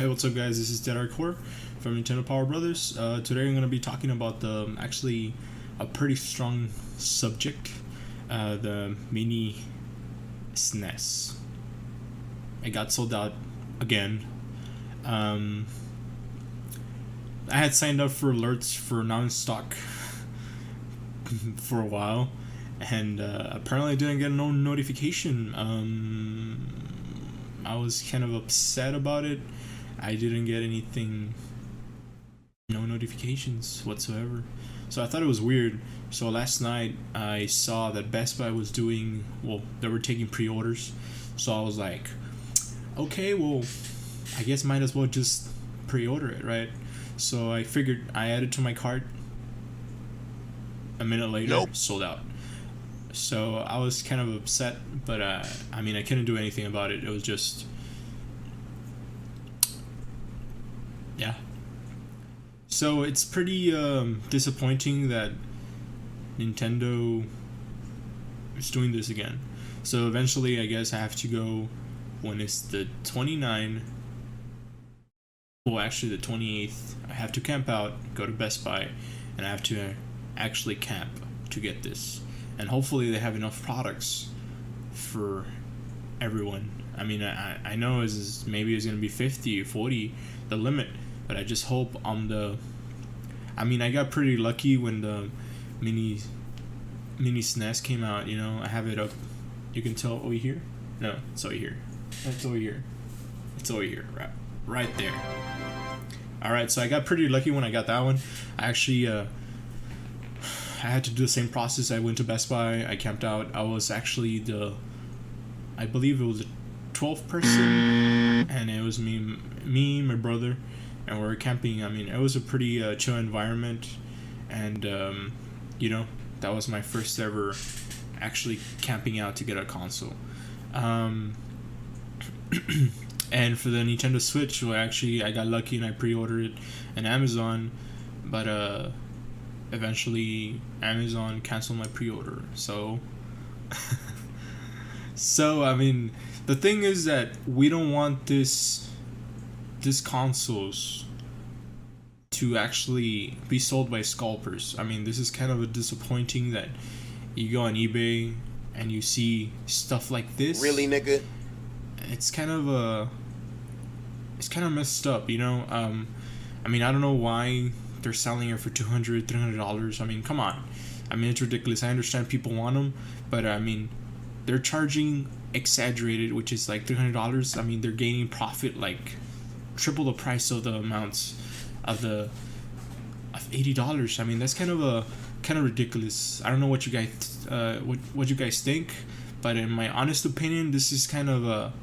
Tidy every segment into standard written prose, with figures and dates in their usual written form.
Hey, what's up, guys? This is Dead Core from Nintendo Power Brothers. Today I'm going to be talking about actually a pretty strong subject, the mini Snes. It got sold out again. I had signed up for alerts for non-stock for a while, and apparently I didn't get no notification. I was kind of upset about it. I didn't get anything, no notifications whatsoever. So I thought it was weird. So last night I saw that Best Buy was doing, they were taking pre-orders. So I was like, okay, well, I guess might as well just pre-order it, right? So I figured, I added to my cart. A minute later, sold out. So I was kind of upset, but I couldn't do anything about it. It was just, yeah. So it's pretty disappointing that Nintendo is doing this again. So eventually, I guess I have to go when it's the 29th. Well, actually the 28th. I have to camp out, go to Best Buy, and I have to actually camp to get this. And hopefully they have enough products for everyone. I mean, I know maybe it's going to be 50, 40, the limit. But I just hope I got pretty lucky when the mini Snes came out, you know. I have it up. You can tell over here? No, it's over here. It's over here. It's over here. Right there. Alright, so I got pretty lucky when I got that one. I actually, I had to do the same process. I went to Best Buy. I camped out. I was actually I believe it was the 12th person. And it was me, my brother. And we were camping. I mean, it was a pretty chill environment, and that was my first ever actually camping out to get a console. And for the Nintendo Switch, I got lucky and I pre-ordered it on Amazon, but eventually Amazon canceled my pre-order. So I mean, the thing is that we don't want this consoles to actually be sold by scalpers. I mean, this is kind of a disappointing that you go on eBay and you see stuff like this. Really, nigga? It's kind of messed up, you know. I mean, I don't know why they're selling it for $200, $300. I mean, come on. I mean, it's ridiculous. I understand people want them, but I mean, they're charging exaggerated, which is like $300. I mean, they're gaining profit like triple the price of the amounts of $80. I mean, that's kind of ridiculous. I don't know what you guys what you guys think, but in my honest opinion, this is kind of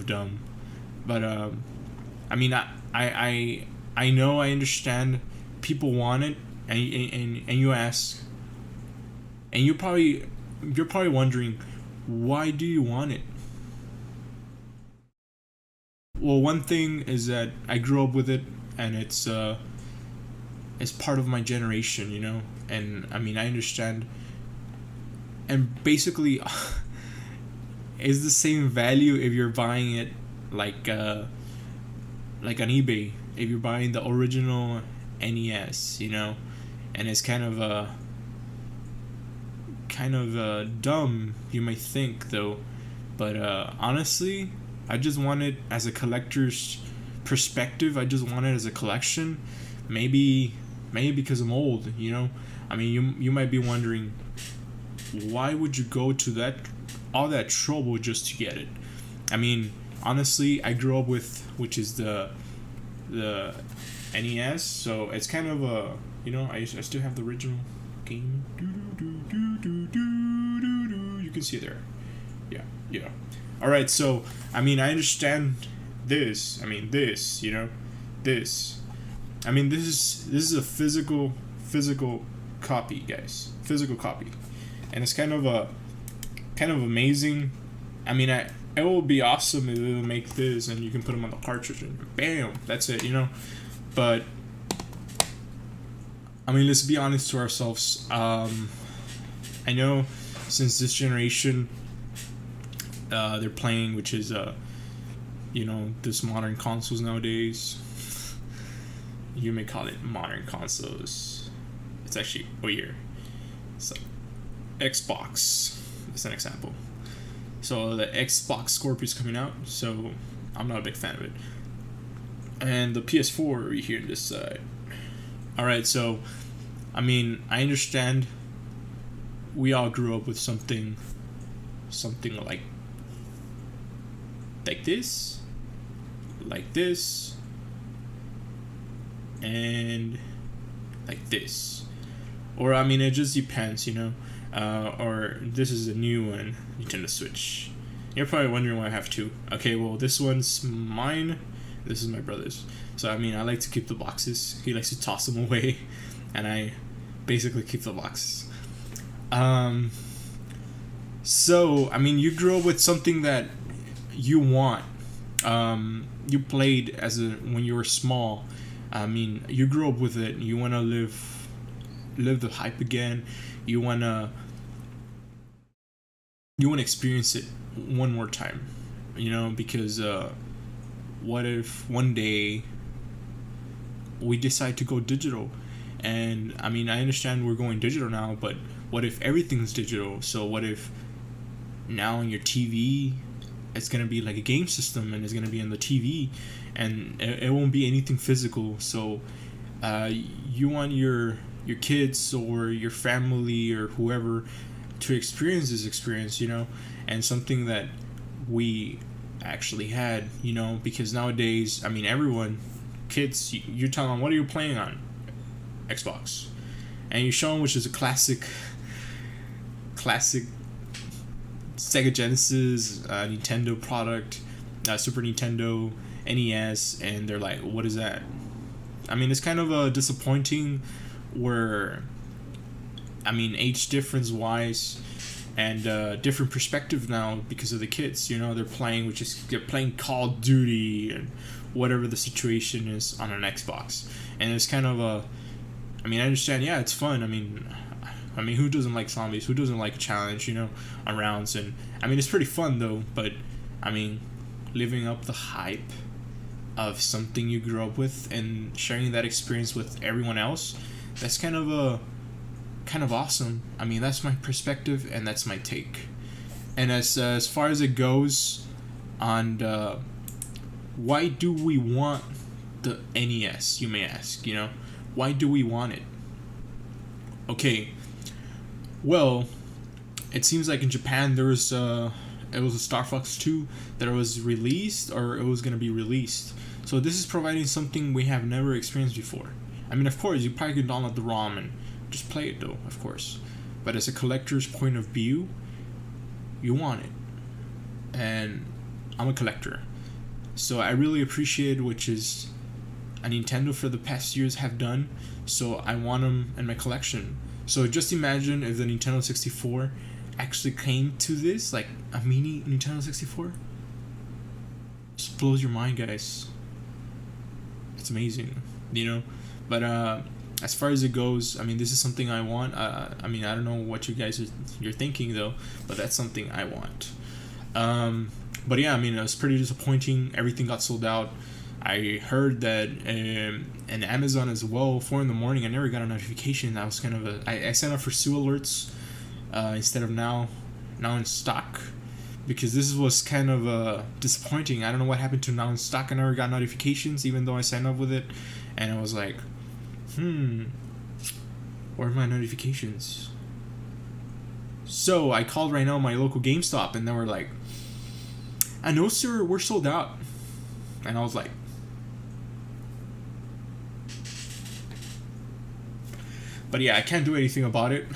dumb. But I mean, I know, I understand people want it, and you ask, and you're probably wondering, why do you want it? Well, one thing is that I grew up with it, and it's part of my generation, you know. And I mean, I understand. And basically, it's the same value if you're buying it like on eBay. If you're buying the original NES, you know, and it's kind of dumb, you might think, though, but honestly, I just want it as a collector's perspective. I just want it as a collection. Maybe because I'm old, you know. I mean, you might be wondering, why would you go to all that trouble just to get it? I mean, honestly, I grew up with, which is the NES, so it's kind of a, you know, I still have the original game. You can see it there. Yeah. Alright, so, I mean, I understand this. I mean, this, you know, this. I mean, this is a physical copy, guys. Physical copy. And it's kind of amazing. I mean, it would be awesome if they would make this and you can put them on the cartridge and bam, that's it, you know. But, I mean, let's be honest to ourselves. I know since this generation, they're playing, which is this modern consoles nowadays. You may call it modern consoles. It's actually weird. It's like Xbox. That's an example. So the Xbox Scorpio is coming out, so I'm not a big fan of it. And the PS4 right here on this side. Alright, so I understand we all grew up with something like this, and like this. Or it just depends, or this is a new one, Nintendo Switch. You're probably wondering why I have two. Okay, well, this one's mine, this is my brother's. So I like to keep the boxes. He likes to toss them away, and I basically keep the boxes. So you grew up with something that you want. You played when you were small. You grew up with it. You want to live the hype again. You want to experience it one more time, because what if one day we decide to go digital? And I understand we're going digital now, but what if everything's digital? So what if now on your TV it's gonna be like a game system, and it's gonna be on the TV, and it won't be anything physical? So you want your kids or your family or whoever to experience this experience, and something that we actually had, because nowadays everyone, kids, you tell them, what are you playing on? Xbox. And you show them, which is a classic Sega Genesis, Nintendo product, Super Nintendo, NES, and they're like, what is that? It's kind of disappointing where, age difference wise and different perspective now because of the kids, they're playing Call of Duty and whatever the situation is on an Xbox. And it's kind of I understand, yeah, it's fun. Who doesn't like zombies? Who doesn't like a challenge, on rounds? And it's pretty fun though. But living up the hype of something you grew up with and sharing that experience with everyone else, that's kind of awesome. That's my perspective and that's my take. And as far as it goes on why do we want the NES, you may ask, why do we want it? Okay, well, it seems like in Japan there was it was a Star Fox 2 that was released, or it was going to be released. So this is providing something we have never experienced before. Of course, you probably can download the ROM and just play it though, of course. But as a collector's point of view, you want it. And I'm a collector. So I really appreciate which is a Nintendo for the past years have done. So I want them in my collection. So just imagine if the Nintendo 64 actually came to this, like a mini Nintendo 64. Just blows your mind, guys. It's amazing, But as far as it goes, this is something I want. I don't know what you guys you're thinking though, but that's something I want. But yeah, it was pretty disappointing. Everything got sold out. I heard that in Amazon as well, 4 a.m, I never got a notification. That was kind of I signed up for Sue Alerts instead of now in stock, because this was kind of disappointing. I don't know what happened to now in stock. I never got notifications even though I signed up with it, and I was like, where are my notifications? So I called right now my local GameStop, and they were like, I know, sir, we're sold out. And I was like, but yeah, I can't do anything about it.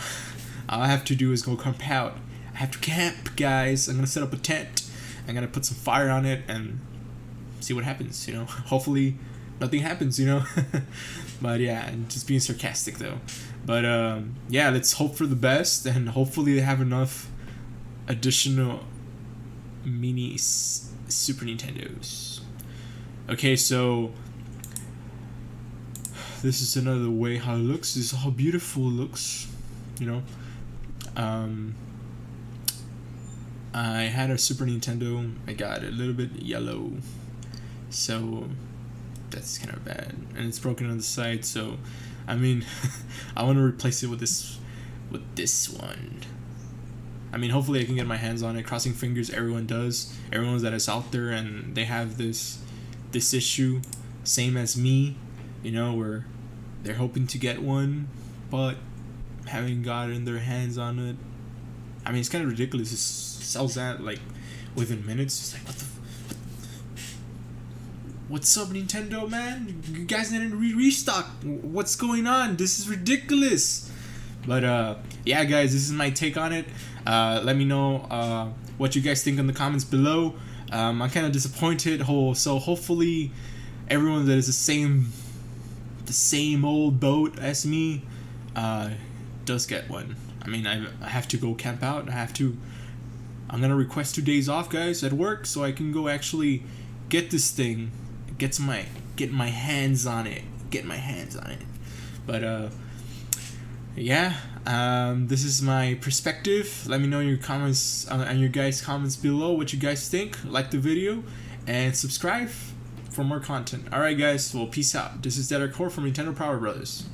All I have to do is go camp out. I have to camp, guys. I'm gonna set up a tent. I'm gonna put some fire on it and see what happens, Hopefully nothing happens, But yeah, I'm just being sarcastic though. But yeah, let's hope for the best, and hopefully they have enough additional mini Super Nintendos. Okay, so this is another way how it looks. This is how beautiful it looks, I had a Super Nintendo. I got a little bit yellow. So that's kind of bad, and it's broken on the side. So I mean, I want to replace it with this one. I mean, hopefully I can get my hands on it. Crossing fingers, everyone does. Everyone that is out there and they have this issue, same as me, you know, where they're hoping to get one, but haven't gotten their hands on it. I mean, it's kind of ridiculous. It sells that like within minutes. It's like, what's up, Nintendo, man? You guys didn't restock. What's going on? This is ridiculous. But yeah, guys, this is my take on it. Let me know what you guys think in the comments below. I'm kind of disappointed. So hopefully everyone that is the same old boat as me does get one. I mean, I have to go camp out. I'm gonna request 2 days off, guys, at work, so I can go actually get this thing, get my hands on it. But yeah, this is my perspective. Let me know in your comments, and your guys' comments below, what you guys think. Like the video and subscribe for more content. Alright, guys, well, peace out. This is Dead Core from Nintendo Power Brothers.